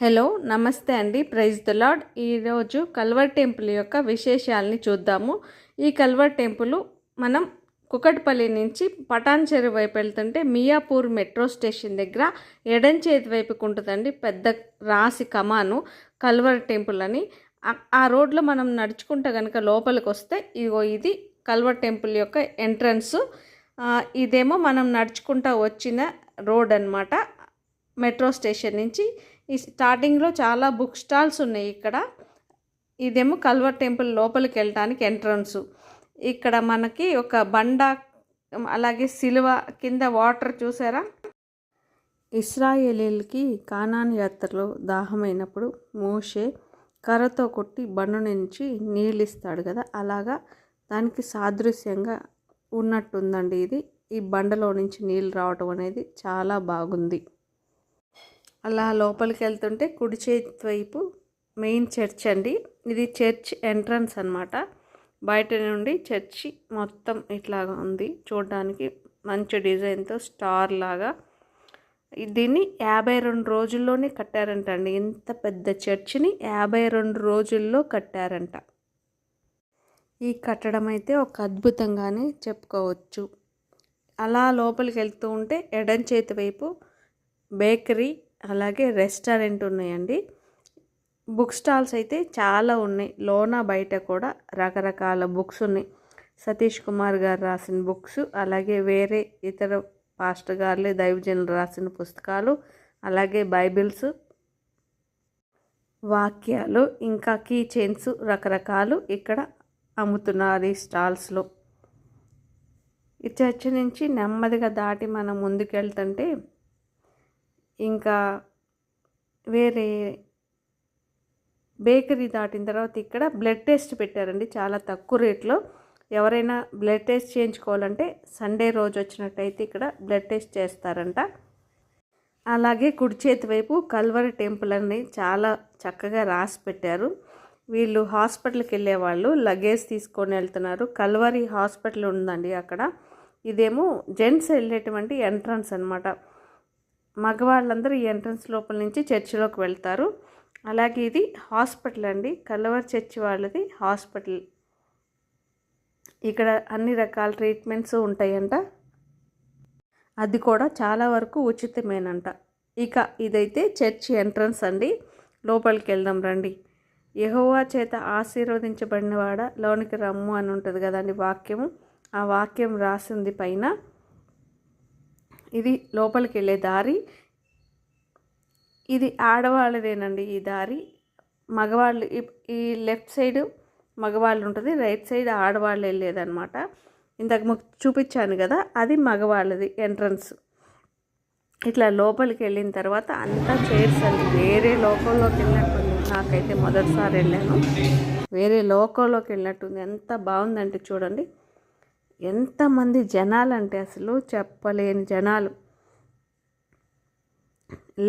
Hello నమస్తే అండి. Praise the lord. ఈరోజు కల్వర్ టెంపుల్ యొక్క విశేషాలని చూద్దాము. ఈ కల్వర్ టెంపుల్ మనం కుకట్పల్లి నుంచి పటాన్ చెరువు వైపు వెళ్తుంటే మియాపూర్ మెట్రో స్టేషన్ దగ్గర ఎడం చేతి వైపుకు ఉంటుందండి. పెద్ద రాసి కమాను కల్వర్ టెంపుల్ అని. ఆ రోడ్లో మనం నడుచుకుంటే కనుక లోపలికి వస్తే ఇది కల్వర్ టెంపుల్ యొక్క ఎంట్రన్స్. ఇదేమో మనం నడుచుకుంటూ వచ్చిన రోడ్ అన్నమాట. మెట్రో స్టేషన్ నుంచి ఈ స్టార్టింగ్లో చాలా బుక్ స్టాల్స్ ఉన్నాయి ఇక్కడ. ఇదేమో కల్వర్ టెంపుల్ లోపలికి వెళ్ళడానికి ఎంట్రన్స్. ఇక్కడ మనకి ఒక బండ, అలాగే సిలువ, కింద వాటర్ చూసారా. ఇశ్రాయేలీలకి కానాన్ యాత్రలో దాహమైనప్పుడు మోషే కర్రతో కొట్టి బండ నుంచి నీళ్ళు ఇస్తాడు కదా, అలాగా దానికి సాదృశ్యంగా ఉన్నట్టుందండి ఇది. ఈ బండలో నుంచి నీళ్ళు రావటం అనేది చాలా బాగుంది. అలా లోపలికి వెళ్తుంటే కుడి చేతి వైపు మెయిన్ చర్చ్ అండి. ఇది చర్చ్ ఎంట్రన్స్ అన్నమాట. బయట నుండి చర్చి మొత్తం ఇట్లాగా ఉంది, చూడడానికి మంచి డిజైన్తో స్టార్ లాగా. దీన్ని 52 రోజుల్లోనే కట్టారంట అండి. ఇంత పెద్ద చర్చిని 52 రోజుల్లో కట్టారంట. ఈ కట్టడం అయితే ఒక అద్భుతంగానే చెప్పుకోవచ్చు. అలా లోపలికి వెళ్తూ ఉంటే ఎడం చేతి వైపు బేకరీ, అలాగే రెస్టారెంట్ ఉన్నాయండి. బుక్ స్టాల్స్ అయితే చాలా ఉన్నాయి. లోన బయట కూడా రకరకాల బుక్స్ ఉన్నాయి. సతీష్ కుమార్ గారు రాసిన బుక్స్, అలాగే వేరే ఇతర పాస్టర్ గారులే దైవజనులు రాసిన పుస్తకాలు, అలాగే బైబిల్స్, వాక్యాలు, ఇంకా కీ చైన్స్ రకరకాలు ఇక్కడ అమ్ముతున్నారు ఈ స్టాల్స్లో. ఈ చర్చ్ నుంచి నెమ్మదిగా దాటి మనం ముందుకెళ్తుంటే ఇంకా వేరే బేకరీ దాటిన తర్వాత ఇక్కడ బ్లడ్ టెస్ట్ పెట్టారండి, చాలా తక్కువ రేట్లో. ఎవరైనా బ్లడ్ టెస్ట్ చేయించుకోవాలంటే సండే రోజు వచ్చినట్టయితే ఇక్కడ బ్లడ్ టెస్ట్ చేస్తారంట. అలాగే కుడి చేతి వైపు కల్వరి టెంపుల్ అని చాలా చక్కగా రాసి పెట్టారు. వీళ్ళు హాస్పిటల్కి వెళ్ళేవాళ్ళు లగేజ్ తీసుకొని వెళ్తున్నారు. కల్వరి హాస్పిటల్ ఉందండి అక్కడ. ఇదేమో జెంట్స్ వెళ్ళేటువంటి ఎంట్రన్స్ అన్నమాట. మగవాళ్ళందరూ ఈ ఎంట్రన్స్ లోపల నుంచి చర్చిలోకి వెళ్తారు. అలాగే ఇది హాస్పిటల్ అండి, కల్వర్ చర్చి వాళ్ళది హాస్పిటల్. ఇక్కడ అన్ని రకాల ట్రీట్మెంట్స్ ఉంటాయంట. అది కూడా చాలా వరకు ఉచితమేనంట. ఇక ఇదైతే చర్చి ఎంట్రన్స్ అండి. లోపలికి వెళ్దాం రండి. యెహోవా చేత ఆశీర్వదించబడినవాడ లోనికి రమ్ము అని ఉంటుంది కదండి వాక్యము. ఆ వాక్యం రాసింది పైన. ఇది లోపలికి వెళ్ళే దారి. ఇది ఆడవాళ్ళదేనండి ఈ దారి. మగవాళ్ళు ఈ లెఫ్ట్ సైడ్ మగవాళ్ళు ఉంటుంది, రైట్ సైడ్ ఆడవాళ్ళు వెళ్ళేదన్నమాట. ఇంతకు చూపించాను కదా, అది మగవాళ్ళది ఎంట్రన్స్. ఇట్లా లోపలికి వెళ్ళిన తర్వాత అంతా చైర్స్ అండి. వేరే లోకంలోకి వెళ్ళినట్టుంది. నాకైతే మొదటిసారి వెళ్ళాను, వేరే లోకంలోకి వెళ్ళినట్టుంది. ఎంత బాగుందంటే చూడండి, ఎంతమంది జనాలు అంటే అసలు చెప్పలేని జనాలు,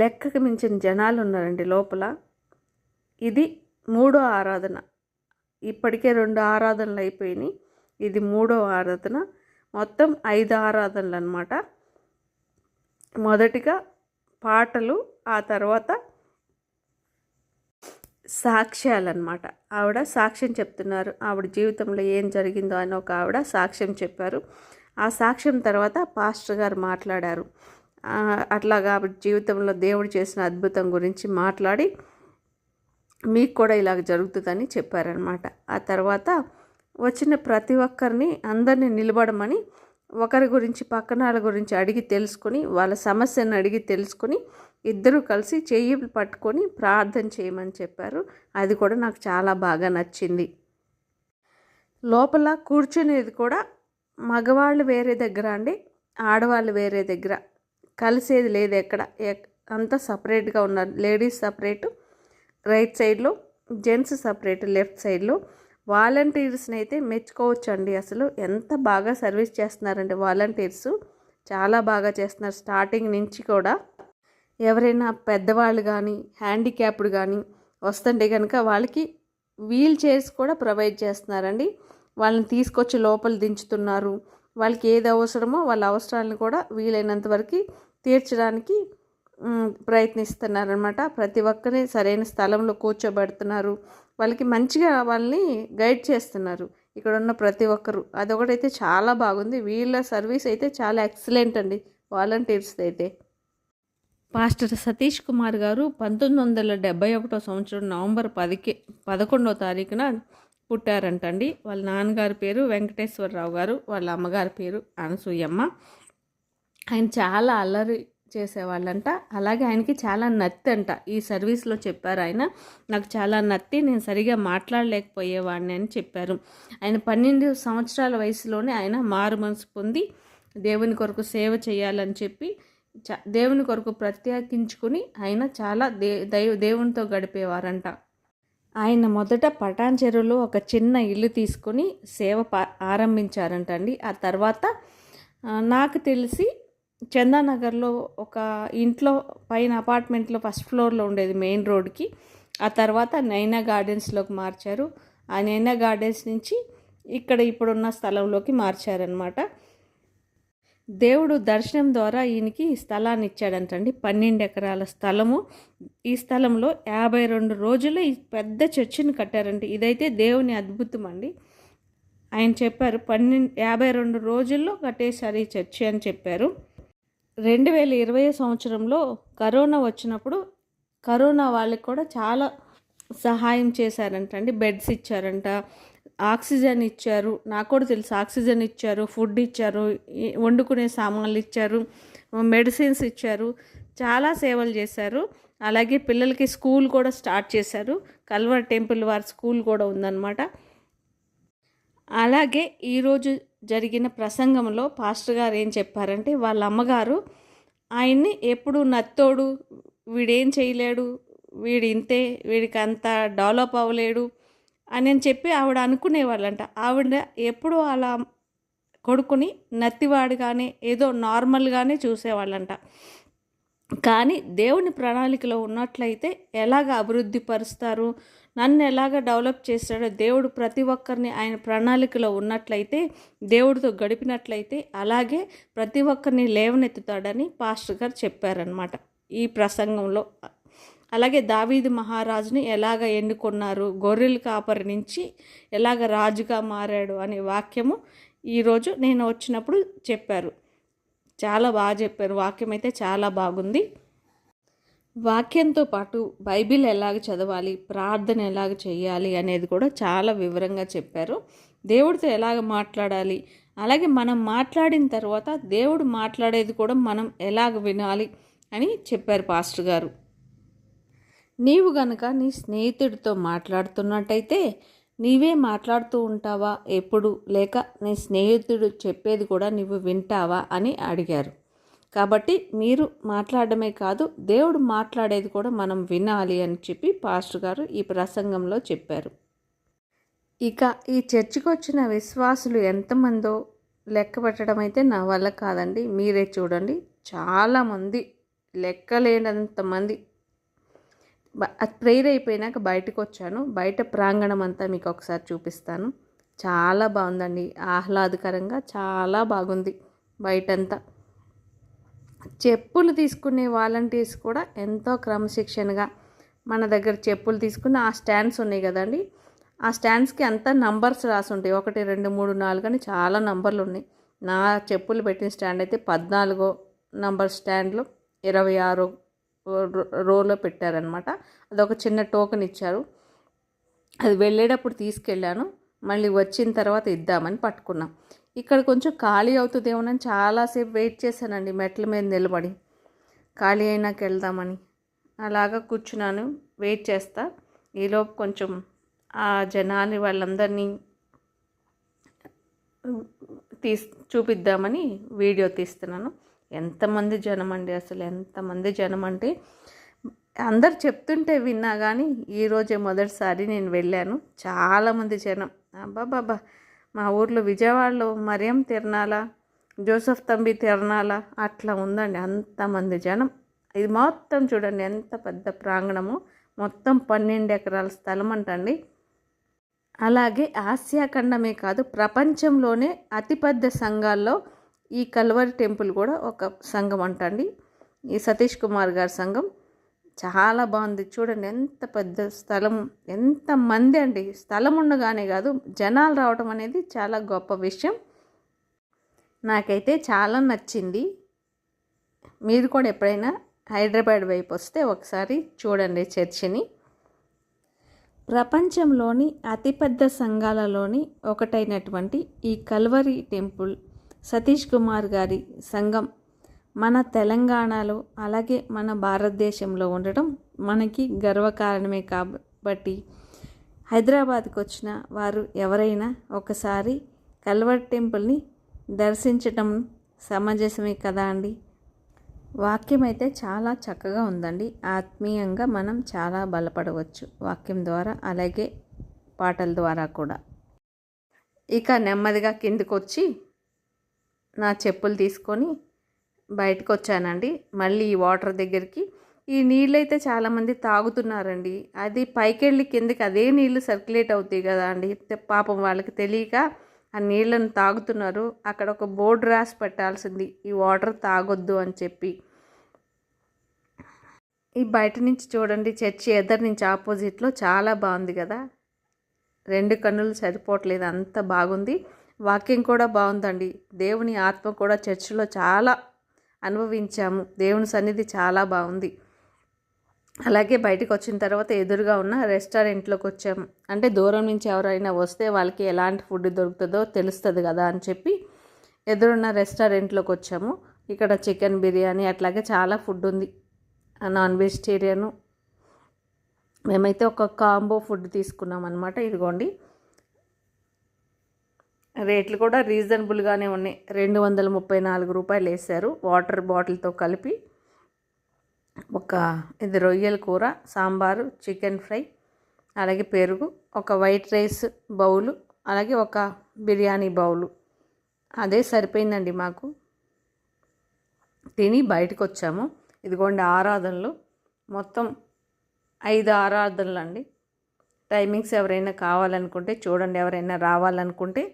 లెక్కకు మించిన జనాలు ఉన్నారండి లోపల. ఇది 3వ ఆరాధన. ఇప్పటికే 2 ఆరాధనలు అయిపోయినాయి, ఇది 3వ ఆరాధన. మొత్తం 5 ఆరాధనలు అన్నమాట. మొదటిగా పాటలు, ఆ తర్వాత సాక్ష్యాలన్నమాట. ఆవిడ సాక్ష్యం చెప్తున్నారు. ఆవిడ జీవితంలో ఏం జరిగిందో అని ఒక ఆవిడ సాక్ష్యం చెప్పారు. ఆ సాక్ష్యం తర్వాత పాస్టర్ గారు మాట్లాడారు. అట్లాగా ఆవిడ జీవితంలో దేవుడు చేసిన అద్భుతం గురించి మాట్లాడి మీకు కూడా ఇలాగ జరుగుతుందని చెప్పారనమాట. ఆ తర్వాత వచ్చిన ప్రతి ఒక్కరిని అందరినీ నిలబడమని, ఒకరి గురించి పక్కన వాళ్ళ గురించి అడిగి తెలుసుకొని, వాళ్ళ సమస్యను అడిగి తెలుసుకొని, ఇద్దరూ కలిసి చెయ్యి పట్టుకొని ప్రార్థన చేయమని చెప్పారు. అది కూడా నాకు చాలా బాగా నచ్చింది. లోపల కూర్చునేది కూడా మగవాళ్ళు వేరే దగ్గర అండి, ఆడవాళ్ళు వేరే దగ్గర, కలిసేది లేదు ఎక్కడ. అంతా సపరేట్గా ఉన్నారు. లేడీస్ సపరేటు రైట్ సైడ్లో, జెంట్స్ సపరేట్ లెఫ్ట్ సైడ్లో. వాలంటీర్స్ని అయితే మెచ్చుకోవచ్చండి. అసలు ఎంత బాగా సర్వీస్ చేస్తున్నారంటే వాలంటీర్స్ చాలా బాగా చేస్తున్నారు. స్టార్టింగ్ నుంచి కూడా ఎవరైనా పెద్దవాళ్ళు కానీ హ్యాండిక్యాప్డ్ కానీ వస్తుంటే కనుక వాళ్ళకి వీల్ చైర్స్ కూడా ప్రొవైడ్ చేస్తున్నారండి. వాళ్ళని తీసుకొచ్చి లోపల దించుతున్నారు. వాళ్ళకి ఏది అవసరమో వాళ్ళ అవసరాలను కూడా వీలైనంత వరకు తీర్చడానికి ప్రయత్నిస్తున్నారనమాట. ప్రతి ఒక్కరిని సరైన స్థలంలో కూర్చోబెడుతున్నారు. వాళ్ళకి మంచిగా వాళ్ళని గైడ్ చేస్తున్నారు ఇక్కడ ఉన్న ప్రతి ఒక్కరు. అదొకటైతే చాలా బాగుంది. వీళ్ళ సర్వీస్ అయితే చాలా ఎక్సలెంట్ అండి, వాలంటీర్స్ అయితే. పాస్టర్ సతీష్ కుమార్ గారు 1971 సంవత్సరం నవంబర్ 11వ తారీఖున పుట్టారంటండి. వాళ్ళ నాన్నగారి పేరు వెంకటేశ్వరరావు గారు, వాళ్ళ అమ్మగారి పేరు అనసూయమ్మ. ఆయన చాలా అల్లరి చేసేవాళ్ళంట. అలాగే ఆయనకి చాలా నత్తి అంట. ఈ సర్వీస్లో చెప్పారు ఆయన, నాకు చాలా నత్తి, నేను సరిగా మాట్లాడలేకపోయేవాడిని అని చెప్పారు. ఆయన 12 సంవత్సరాల వయసులోనే ఆయన మారు మనసు పొంది దేవుని కొరకు సేవ చేయాలని చెప్పి దేవుని కొరకు ప్రత్యేకించుకుని ఆయన చాలా దేవునితో గడిపేవారంట. ఆయన మొదట పటాన్ చెరువులో ఒక చిన్న ఇల్లు తీసుకొని సేవ ఆరంభించారంట అండి. ఆ తర్వాత నాకు తెలిసి చందానగర్లో ఒక ఇంట్లో పైన అపార్ట్మెంట్లో ఫస్ట్ ఫ్లోర్లో ఉండేది మెయిన్ రోడ్కి. ఆ తర్వాత నైనా గార్డెన్స్లోకి మార్చారు. ఆ నైనా గార్డెన్స్ నుంచి ఇక్కడ ఇప్పుడున్న స్థలంలోకి మార్చారనమాట. దేవుడు దర్శనం ద్వారా ఈయనకి స్థలాన్ని ఇచ్చాడంటండి, 12 ఎకరాల స్థలము. ఈ స్థలంలో 52 రోజులు ఈ పెద్ద చర్చిని కట్టారండి. ఇదైతే దేవుని అద్భుతం అండి. ఆయన చెప్పారు 52 రోజుల్లో కట్టేశారు ఈ చర్చి అని చెప్పారు. 2020 సంవత్సరంలో కరోనా వచ్చినప్పుడు కరోనా వాళ్ళకి కూడా చాలా సహాయం చేశారంటండి. బెడ్స్ ఇచ్చారంట, ఆక్సిజన్ ఇచ్చారు. నాకు కూడా తెలుసు, ఆక్సిజన్ ఇచ్చారు, ఫుడ్ ఇచ్చారు, వండుకునే సామాన్లు ఇచ్చారు, మెడిసిన్స్ ఇచ్చారు, చాలా సేవలు చేశారు. అలాగే పిల్లలకి స్కూల్ కూడా స్టార్ట్ చేశారు. కల్వర్ టెంపుల్ వారి స్కూల్ కూడా ఉందన్నమాట. అలాగే ఈరోజు జరిగిన ప్రసంగంలో పాస్టర్ గారు ఏం చెప్పారంటే, వాళ్ళ అమ్మగారు ఆయన్ని ఎప్పుడు నత్తోడు, వీడేం చేయలేడు, వీడి ఇంతే, వీడికి అంత డెవలప్ అవ్వలేడు అని చెప్పి ఆవిడ అనుకునేవాళ్ళంట. ఆవిడ ఎప్పుడు అలా కొడుకుని నత్తివాడుగానే ఏదో నార్మల్గానే చూసేవాళ్ళంట. కానీ దేవుని ప్రణాళికలో ఉన్నట్లయితే ఎలాగ అభివృద్ధి పరుస్తారు, నన్ను ఎలాగ డెవలప్ చేస్తాడో దేవుడు ప్రతి ఒక్కరిని ఆయన ప్రణాళికలో ఉన్నట్లయితే, దేవుడితో గడిపినట్లయితే అలాగే ప్రతి ఒక్కరిని లేవనెత్తుతాడని పాస్టర్ గారు చెప్పారనమాట ఈ ప్రసంగంలో. అలాగే దావీదు మహారాజుని ఎలాగ ఎన్నుకున్నారు, గొర్రెల కాపరి నుంచి ఎలాగ రాజుగా మారాడు అనే వాక్యము ఈరోజు నేను వచ్చినప్పుడు చెప్పారు. చాలా బాగా చెప్పారు. వాక్యం అయితే చాలా బాగుంది. వాక్యంతో పాటు బైబిల్ ఎలాగ చదవాలి, ప్రార్థన ఎలాగ చేయాలి అనేది కూడా చాలా వివరంగా చెప్పారు. దేవుడితో ఎలాగ మాట్లాడాలి, అలాగే మనం మాట్లాడిన తర్వాత దేవుడు మాట్లాడేది కూడా మనం ఎలాగ వినాలి అని చెప్పారు పాస్టర్ గారు. నీవు గనక నీ స్నేహితుడితో మాట్లాడుతున్నట్టయితే నీవే మాట్లాడుతూ ఉంటావా ఎప్పుడు, లేక నీ స్నేహితుడు చెప్పేది కూడా నువ్వు వింటావా అని అడిగారు. కాబట్టి మీరు మాట్లాడమే కాదు, దేవుడు మాట్లాడేది కూడా మనం వినాలి అని చెప్పి పాస్టర్ గారు ఈ ప్రసంగంలో చెప్పారు. ఇక ఈ చర్చికి వచ్చిన విశ్వాసులు ఎంతమందో లెక్క పెట్టడం అయితే నా వల్ల కాదండి, మీరే చూడండి. చాలామంది, లెక్కలేనంతమంది. ప్రేయర్ అయిపోయినాక బయటకు వచ్చాను. బయట ప్రాంగణం అంతా మీకు ఒకసారి చూపిస్తాను. చాలా బాగుందండి, ఆహ్లాదకరంగా చాలా బాగుంది. బయటంతా చెప్పులు తీసుకునే వాలంటీర్స్ కూడా ఎంతో క్రమశిక్షణగా మన దగ్గర చెప్పులు తీసుకుని ఆ స్టాండ్స్ ఉన్నాయి కదండి, ఆ స్టాండ్స్కి అంతా నంబర్స్ రాసి ఉంటాయి. 1 2 3 4 అని చాలా నంబర్లు ఉన్నాయి. నా చెప్పులు పెట్టిన స్టాండ్ అయితే 14 నంబర్ స్టాండ్లో 26 రోలో పెట్టారనమాట. అదొక చిన్న టోకెన్ ఇచ్చారు. అది వెళ్ళేటప్పుడు తీసుకెళ్ళాను, మళ్ళీ వచ్చిన తర్వాత ఇద్దామని పట్టుకున్నాం. ఇక్కడ కొంచెం ఖాళీ అవుతుందేమోనని చాలాసేపు వెయిట్ చేశానండి, మెట్ల మీద నిలబడి ఖాళీ అయినాక వెళ్దామని. అలాగా కూర్చున్నాను, వెయిట్ చేస్తా. ఈలోపు కొంచెం ఆ జనాన్ని వాళ్ళందరినీ చూపిద్దామని వీడియో తీస్తున్నాను. ఎంతమంది జనం అండి, అసలు ఎంతమంది జనం అంటే అందరు చెప్తుంటే విన్నా కానీ ఈరోజే మొదటిసారి నేను వెళ్ళాను. చాలామంది జనం, అబ్బాబాబా. మా ఊర్లో విజయవాడలో మరియం తిరణాల, జోసఫ్ తంబి తిరణాల అట్లా ఉందండి, అంతమంది జనం. ఇది మొత్తం చూడండి ఎంత పెద్ద ప్రాంగణము, మొత్తం 12 ఎకరాల స్థలం అంటండి. అలాగే ఆసియా ఖండమే కాదు, ప్రపంచంలోనే అతిపెద్ద సంఘాల్లో ఈ కల్వరి టెంపుల్ కూడా ఒక సంఘం అంటండి. ఈ సతీష్ కుమార్ గారి సంఘం చాలా బాగుంది. చూడండి ఎంత పెద్ద స్థలం, ఎంతమంది అండి. స్థలం ఉండగానే కాదు, జనాలు రావడం అనేది చాలా గొప్ప విషయం. నాకైతే చాలా నచ్చింది. మీరు కూడా ఎప్పుడైనా హైదరాబాద్ వైపు వస్తే ఒకసారి చూడండి చర్చిని. ప్రపంచంలోని అతిపెద్ద సంఘాలలోని ఒకటైనటువంటి ఈ కల్వరి టెంపుల్ సతీష్ కుమార్ గారి సంఘం మన తెలంగాణలో అలాగే మన భారతదేశంలో ఉండటం మనకి గర్వకారణమే. కాబట్టి హైదరాబాద్కి వచ్చిన వారు ఎవరైనా ఒకసారి కల్వరి టెంపుల్ని దర్శించటం సమంజసమే కదా అండి. వాక్యం అయితే చాలా చక్కగా ఉందండి. ఆత్మీయంగా మనం చాలా బలపడవచ్చు వాక్యం ద్వారా, అలాగే పాటల ద్వారా కూడా. ఇక నెమ్మదిగా కిందకు వచ్చి నా చెప్పులు తీసుకొని బయటకు వచ్చానండి. మళ్ళీ ఈ వాటర్ దగ్గరికి. ఈ నీళ్ళు అయితే చాలామంది తాగుతున్నారండి. అది పైకి వెళ్ళి కిందకి అదే నీళ్ళు సర్క్యులేట్ అవుతాయి కదా అండి. పాపం వాళ్ళకి తెలియక ఆ నీళ్ళను తాగుతున్నారు. అక్కడ ఒక బోర్డు రాసి పెట్టాల్సింది, ఈ వాటర్ తాగొద్దు అని చెప్పి. ఈ బయట నుంచి చూడండి, చర్చి ఎదర్ నుంచి ఆపోజిట్లో చాలా బాగుంది కదా. 2 కన్నులు సరిపోవట్లేదు, అంత బాగుంది. వాక్యం కూడా బాగుందండి. దేవుని ఆత్మ కూడా చర్చిలో చాలా అనుభవించాము. దేవుని సన్నిధి చాలా బాగుంది. అలాగే బయటకు వచ్చిన తర్వాత ఎదురుగా ఉన్న రెస్టారెంట్లోకి వచ్చాము. అంటే దూరం నుంచి ఎవరైనా వస్తే వాళ్ళకి ఎలాంటి ఫుడ్ దొరుకుతుందో తెలుస్తుంది కదా అని చెప్పి ఎదురున్న రెస్టారెంట్లోకి వచ్చాము. ఇక్కడ చికెన్ బిర్యానీ అట్లాగే చాలా ఫుడ్ ఉంది, నాన్ వెజిటేరియను. మేమైతే ఒక కాంబో ఫుడ్ తీసుకున్నాం అనమాట. ఇదిగోండి, రేట్లు కూడా రీజనబుల్గానే ఉన్నాయి. 234 రూపాయలు వేశారు వాటర్ బాటిల్తో కలిపి. ఇది రొయ్యల కూర, సాంబారు, చికెన్ ఫ్రై, అలాగే పెరుగు, ఒక వైట్ రైస్ బౌలు, అలాగే ఒక బిర్యానీ బౌలు. అదే సరిపోయిందండి మాకు. తిని బయటకు వచ్చాము. ఇదిగోండి ఆరాధనలు, మొత్తం 5 ఆరాధనలు అండి. టైమింగ్స్ ఎవరైనా కావాలనుకుంటే చూడండి, ఎవరైనా రావాలనుకుంటే.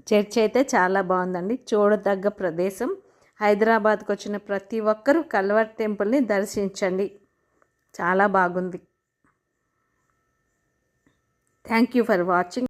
చర్చ్ అయితే చాలా బాగుందండి, చూడదగ్గ ప్రదేశం. హైదరాబాద్కి వచ్చిన ప్రతి ఒక్కరూ కల్వరి టెంపుల్ని దర్శించండి, చాలా బాగుంది. Thank you for watching.